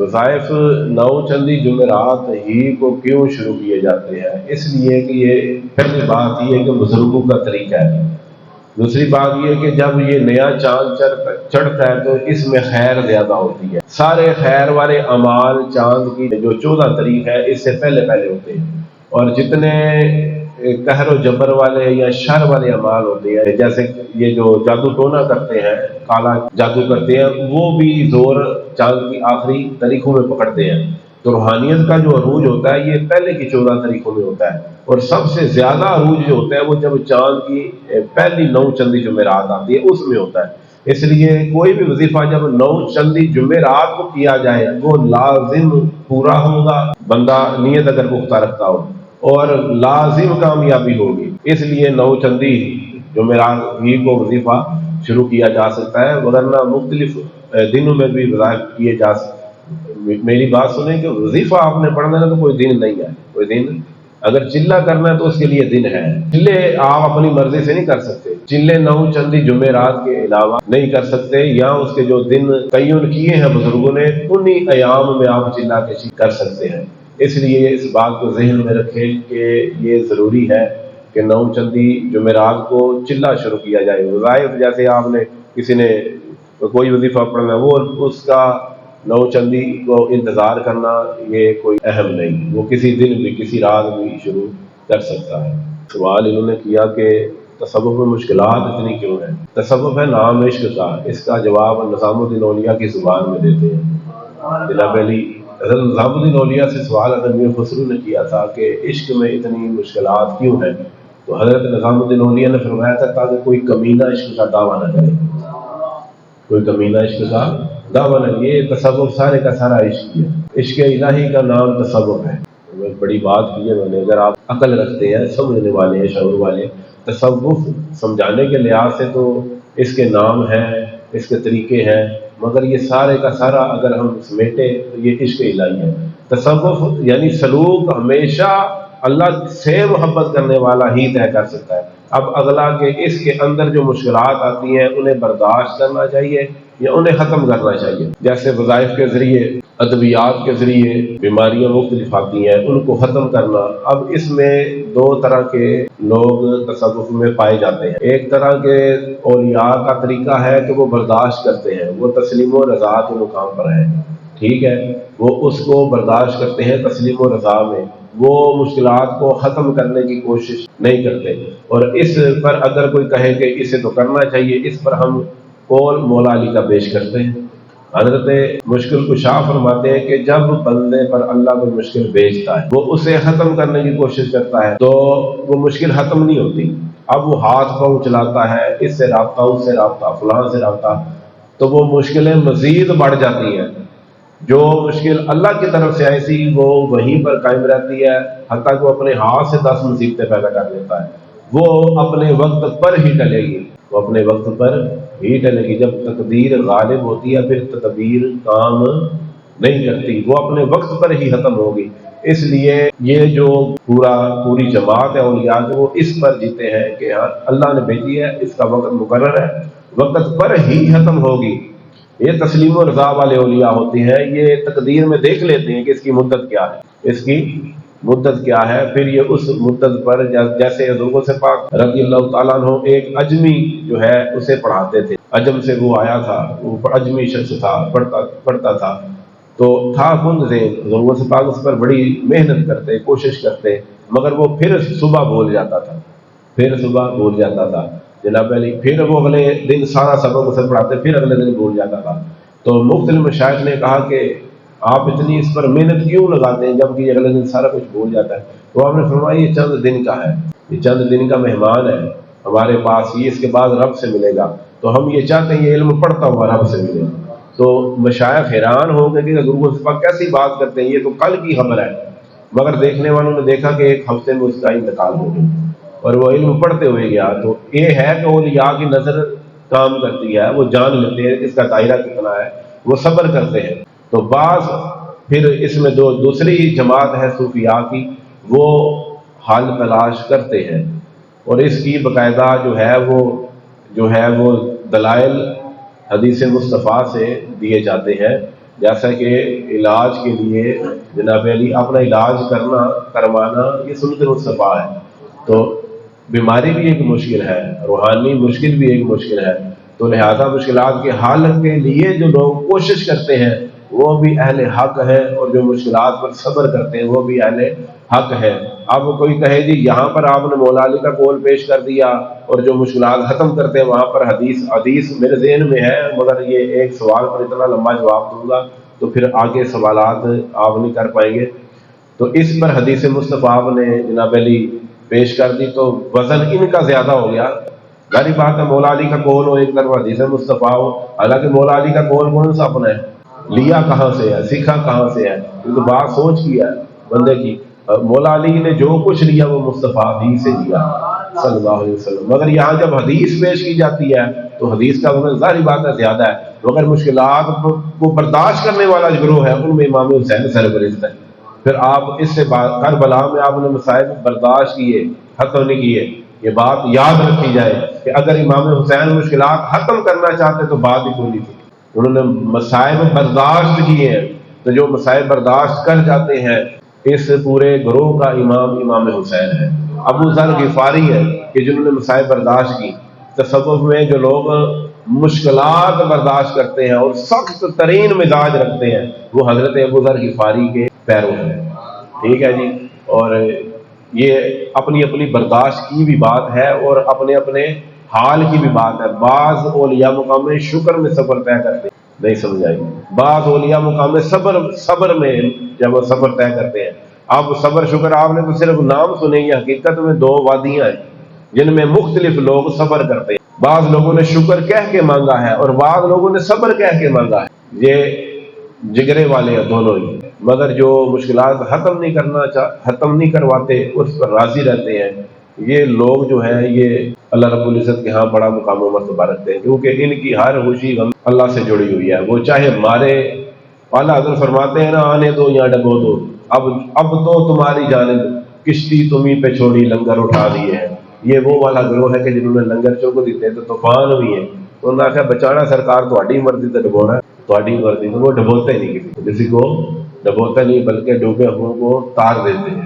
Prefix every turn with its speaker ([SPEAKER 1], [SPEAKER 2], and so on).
[SPEAKER 1] وظائف نو چندی جمعرات ہی کو کیوں شروع کیے جاتے ہیں؟ اس لیے کہ یہ پہلی بات یہ ہے کہ بزرگوں کا طریقہ ہے۔ دوسری بات یہ کہ جب یہ نیا چاند چڑھتا ہے تو اس میں خیر زیادہ ہوتی ہے۔ سارے خیر والے اعمال چاند کی جو 14 تاریخ ہے اس سے پہلے پہلے ہوتے ہیں، اور جتنے قہر و جبر والے یا شر والے اعمال ہوتے ہیں، جیسے یہ جو جادو ٹونا کرتے ہیں، کالا جادو کرتے ہیں، وہ بھی زور چاند کی آخری تاریخوں میں پکڑتے ہیں۔ تو روحانیت کا جو عروج ہوتا ہے یہ پہلے کی 14 تاریخوں میں ہوتا ہے، اور سب سے زیادہ عروج جو ہوتا ہے وہ جب چاند کی پہلی 9 چندی جمعرات آتی ہے اس میں ہوتا ہے۔ اس لیے کوئی بھی وظیفہ جب 9 چندی جمعرات کو کیا جائے وہ لازم پورا ہوگا، بندہ نیت اگر پختہ رکھتا ہو، اور لازم کامیابی ہوگی۔ اس لیے 9 چندی جمعرات ہی کو وظیفہ شروع کیا جا سکتا ہے، ورنہ مختلف دنوں میں بھی وظائف کیے جا سکتے۔ میری بات سنیں کہ وظیفہ آپ نے پڑھنا ہے تو کوئی دن نہیں ہے، کوئی دن اگر چلہ کرنا ہے تو اس کے لیے دن ہے۔ چلے آپ اپنی مرضی سے نہیں کر سکتے، چلے 9 چندی جمعرات کے علاوہ نہیں کر سکتے، یا اس کے جو دن تعین کیے ہیں بزرگوں نے انہی ایام میں آپ چلہ کشی کر سکتے ہیں۔ اس لیے اس بات کو ذہن میں رکھیں کہ یہ ضروری ہے کہ 9 چندی جمعرات کو چلہ شروع کیا جائے۔ وظائف جیسے آپ نے کسی نے کوئی وظیفہ پڑھنا ہے، وہ اس کا 9 چندی کو انتظار کرنا یہ کوئی اہم نہیں، وہ کسی دن بھی کسی رات بھی شروع کر سکتا ہے۔ سوال انہوں نے کیا کہ تصوف میں مشکلات اتنی کیوں ہیں؟ تصوف ہے نام عشق کا، اس کا جواب نظام الدین اولیاء کی زبان میں دیتے ہیں۔ جناب علی حضرت نظام الدین اولیاء سے سوال حضرت میر خسرو نے کیا تھا کہ عشق میں اتنی مشکلات کیوں ہیں، تو حضرت نظام الدین اولیاء نے فرمایا تھا تاکہ کوئی کمینہ عشق کا دعویٰ نہ کرے، کوئی کمینہ عشق کا دعویٰ نہ۔ یہ تصوف سارے کا سارا عشق ہے، عشق الہی کا نام تصوف ہے۔ بڑی بات کی ہے میں نے، اگر آپ عقل رکھتے ہیں، سمجھنے والے ہیں، شعور والے، تصوف سمجھانے کے لحاظ سے تو اس کے نام ہیں، اس کے طریقے ہیں، مگر یہ سارے کا سارا اگر ہم سمیٹے تو یہ عشق الہی ہے۔ تصوف یعنی سلوک ہمیشہ اللہ سے محبت کرنے والا ہی طے کر سکتا ہے۔ اب اگلا کہ اس کے اندر جو مشکلات آتی ہیں انہیں برداشت کرنا چاہیے یا انہیں ختم کرنا چاہیے۔ جیسے وظائف کے ذریعے، ادویات کے ذریعے بیماریاں مختلف آتی ہیں، ان کو ختم کرنا۔ اب اس میں 2 طرح کے لوگ تصوف میں پائے جاتے ہیں۔ ایک طرح کے اولیاء کا طریقہ ہے کہ وہ برداشت کرتے ہیں، وہ تسلیم و رضا کے مقام پر ہیں، ٹھیک ہے، وہ اس کو برداشت کرتے ہیں تسلیم و رضا میں، وہ مشکلات کو ختم کرنے کی کوشش نہیں کرتے۔ اور اس پر اگر کوئی کہے کہ اسے تو کرنا چاہیے، اس پر ہم قول مولا علی کا پیش کرتے ہیں۔ حضرت مشکل کشا فرماتے ہیں کہ جب بندے پر اللہ کوئی مشکل بھیجتا ہے، وہ اسے ختم کرنے کی کوشش کرتا ہے تو وہ مشکل ختم نہیں ہوتی۔ اب وہ ہاتھ پاؤں چلاتا ہے، اس سے رابطہ، اس سے رابطہ، فلاں سے رابطہ، تو وہ مشکلیں مزید بڑھ جاتی ہیں۔ جو مشکل اللہ کی طرف سے آئی تھی وہ وہیں پر قائم رہتی ہے، حتیٰ کہ وہ اپنے ہاتھ سے 10 مصیبتیں پیدا کر دیتا ہے، وہ اپنے وقت پر ہی ٹلے گی، وہ اپنے وقت پر ہی ٹلے گی۔ جب تقدیر غالب ہوتی ہے پھر تدبیر کام نہیں کرتی، وہ اپنے وقت پر ہی ختم ہوگی۔ اس لیے یہ جو پوری جماعت ہے اولیاء کی، وہ اس پر جیتے ہیں کہ ہاں اللہ نے بھیجی ہے، اس کا وقت مقرر ہے، وقت پر ہی ختم ہوگی۔ یہ تسلیم و رضا والے اولیاء ہوتے ہیں، یہ تقدیر میں دیکھ لیتے ہیں کہ اس کی مدت کیا ہے، اس کی مدت کیا ہے، پھر یہ اس مدت پر جیسے حضور سے پاک رضی اللہ تعالیٰ عنہ ایک اجمی جو ہے اسے پڑھاتے تھے، عجم سے وہ آیا تھا، وہ اجمی شخص تھا، پڑھتا تھا، تو تھا کن ذہن، حضور سے پاک اس پر بڑی محنت کرتے، کوشش کرتے، مگر وہ پھر صبح بھول جاتا تھا، پھر صبح بھول جاتا تھا جناب علی، پھر وہ اگلے دن سارا سبق اسے پڑھاتے، پھر اگلے دن بھول جاتا تھا۔ تو مختلف مشائخ نے کہا کہ آپ اتنی اس پر محنت کیوں لگاتے ہیں جبکہ یہ اگلے دن سارا کچھ بھول جاتا ہے؟ تو آپ نے فرمایا یہ چند دن کا ہے، یہ چند دن کا مہمان ہے ہمارے پاس، یہ اس کے بعد رب سے ملے گا، تو ہم یہ چاہتے ہیں یہ علم پڑھتا ہوا رب سے ملے۔ تو مشائخ حیران ہو گئے کہ حضور سے پاک کیسی بات کرتے ہیں، یہ تو کل کی خبر ہے، مگر دیکھنے والوں نے دیکھا کہ 1 ہفتے میں اس کا انتقال ہو گیا اور وہ علم پڑھتے ہوئے گیا۔ تو یہ ہے کہ اولیاء کی نظر کام کرتی ہے، وہ جان لیتے ہیں اس کا دائرہ کتنا ہے، وہ صبر کرتے ہیں۔ تو بعض پھر اس میں دوسری جماعت ہے صوفیاء کی، وہ حل تلاش کرتے ہیں، اور اس کی باقاعدہ جو ہے وہ دلائل حدیث مصطفیٰ سے دیے جاتے ہیں، جیسا کہ علاج کے لیے جناب علی اپنا علاج کروانا یہ سنت مصطفیٰ ہے، تو بیماری بھی ایک مشکل ہے، روحانی مشکل بھی ایک مشکل ہے، تو لہذا مشکلات کے حل کے لیے جو لوگ کوشش کرتے ہیں وہ بھی اہل حق ہے، اور جو مشکلات پر صبر کرتے ہیں وہ بھی اہل حق ہے۔ اب کوئی کہے جی یہاں پر آپ نے مولا علی کا قول پیش کر دیا اور جو مشکلات ختم کرتے ہیں وہاں پر حدیث میرے ذہن میں ہے، مگر یہ ایک سوال پر اتنا لمبا جواب دوں گا تو پھر آگے سوالات آپ نہیں کر پائیں گے، تو اس پر حدیث مصطفیٰ نے جناب علی پیش کر دی تو وزن ان کا زیادہ ہو گیا۔ ظاہری بات ہے مولا علی کا قول ہو ایک طرف حدیث مصطفیٰ ہو، حالانکہ مولا علی کا قول کون سا اپنا ہے، لیا کہاں سے ہے، سیکھا کہاں سے ہے، یہ تو بات سوچ کی ہے بندے کی۔ مولا علی نے جو کچھ لیا وہ مصطفیٰ ہی سے لیا صلی اللہ علیہ وسلم، مگر یہاں جب حدیث پیش کی جاتی ہے تو حدیث کا وزن ظاہری بات ہے زیادہ ہے، مگر مشکلات کو برداشت کرنے والا جو گروہ ہے ان میں امام حسین سرفرست ہے۔ پھر آپ اس سے کربلا میں آپ نے مصائب برداشت کیے، ختم نہیں کیے، یہ بات یاد رکھی جائے کہ اگر امام حسین مشکلات ختم کرنا چاہتے تو بات ہی کھولی تھی، انہوں نے مصائب برداشت کیے ہیں، تو جو مصائب برداشت کر جاتے ہیں اس پورے گروہ کا امام حسین ہے۔ ابو ذر غفاری ہے کہ جنہوں نے مصائب برداشت کی۔ تصوف میں جو لوگ مشکلات برداشت کرتے ہیں اور سخت ترین مزاج رکھتے ہیں وہ حضرت ابو ذر غفاری کے پیرو ہیں، ٹھیک ہے جی۔ اور یہ اپنی اپنی برداشت کی بھی بات ہے اور اپنے اپنے حال کی بھی بات ہے۔ بعض اولیاء مقام شکر میں صبر طے کرتے ہیں، نہیں سمجھ آئی، بعض اولیاء مقام صبر میں جب وہ صبر طے کرتے ہیں۔ اب صبر شکر آپ نے تو صرف نام سنے، یہ حقیقت میں دو وادیاں ہیں جن میں مختلف لوگ صبر کرتے ہیں۔ بعض لوگوں نے شکر کہہ کے مانگا ہے اور بعض لوگوں نے صبر کہہ کے مانگا ہے، یہ جگرے والے ہیں دونوں ہی، مگر جو مشکلات ختم نہیں کرواتے اس پر راضی رہتے ہیں، یہ لوگ جو ہیں یہ اللہ رب العزت کے ہاں بڑا مقام و مرتبہ رکھتے ہیں، کیونکہ ان کی ہر خوشی غم اللہ سے جڑی ہوئی ہے۔ وہ چاہے مارے، اعلیٰ حضرت فرماتے ہیں نا آنے دو یا ڈبو دو، اب تو تمہاری جانب کشتی تمہیں پہ چھوڑی لنگر اٹھا دیے ہیں۔ یہ وہ والا گروہ ہے کہ جنہوں نے لنگر چوک دیتے تو طوفان بھی ہے، تو انہوں نے کہا بچانا سرکار تہاڈی مرضی تے ڈبونا ہے، تہاڈی مرضی، تو وہ ڈبوتے نہیں، کسی کو ڈبوتے نہیں بلکہ ڈوبے ہوں کو تار دیتے ہیں۔